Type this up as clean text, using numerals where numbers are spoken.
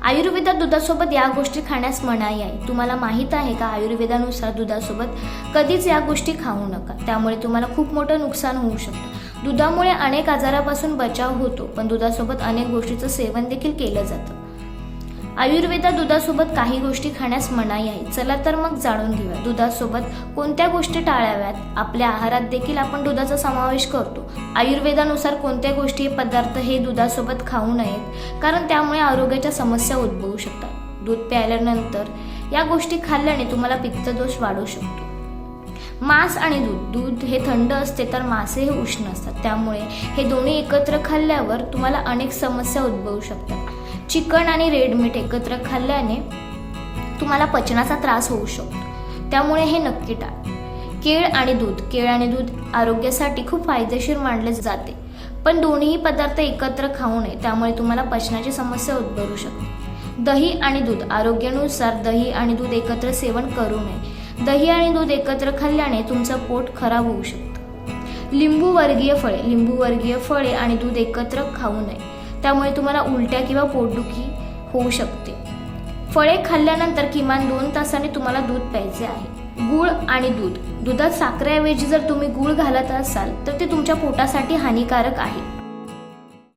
आयुर्वेदात दुधासोबत या गोष्टी खाण्यास मनाई आहे। तुम्हाला माहीत आहे का, आयुर्वेदानुसार दुधासोबत कधीच या गोष्टी खाऊ नका, त्यामुळे तुम्हाला खूप मोठं नुकसान होऊ शकतं। दुधामुळे अनेक आजारापासून बचाव होतो, पण दुधासोबत अनेक गोष्टींचं सेवन देखील केलं जातं। आयुर्वेदात दुधासोबत काही गोष्टी खाण्यास मनाई आहे। चला तर मग जाणून घेऊया दुधासोबत कोणत्या गोष्टी टाळाव्यात। आपल्या आहारात देखील आपण दुधाचा समावेश करतो। आयुर्वेदानुसार कोणत्या गोष्टी पदार्थ हे दुधासोबत खाऊ नयेत, कारण त्यामुळे आरोग्याच्या समस्या उद्भवू शकतात। दूध प्यायल्यानंतर या गोष्टी खाल्ल्याने तुम्हाला पित्तदोष वाढू शकतो। मांस आणि दूध हे थंड असते, तर मासे हे उष्ण असतात, त्यामुळे हे दोन्ही एकत्र खाल्ल्यावर तुम्हाला अनेक समस्या उद्भवू शकतात। चिकन आणि रेड मीठ एकत्र खाल्ल्याने तुम्हाला पचनाचा त्रास होऊ शकतो, त्यामुळे हे नक्की टाळा। केळ आणि दूध आरोग्यासाठी खूप फायदेशीर मानले जाते, पण दोन्ही पदार्थ एकत्र खाऊ नये, त्यामुळे तुम्हाला पचनाची समस्या उद्भवू शकते। दही आणि दूध आरोग्यानुसार दही आणि दूध एकत्र सेवन करू नये। दही आणि दूध एकत्र खाल्ल्याने तुमचं पोट खराब होऊ शकतं। लिंबू वर्गीय फळे आणि दूध एकत्र खाऊ नये, त्यामुळे तुम्हाला उलट्या किंवा पोटदुखी होऊ शकते। फळे खाल्ल्यानंतर किमान 2 तासांनी तुम्हाला दूध प्यायचे आहे। गूळ आणि दुधात साखरेऐवजी जर तुम्ही गूळ घालत असाल तर ते तुमच्या पोटासाठी हानिकारक आहे।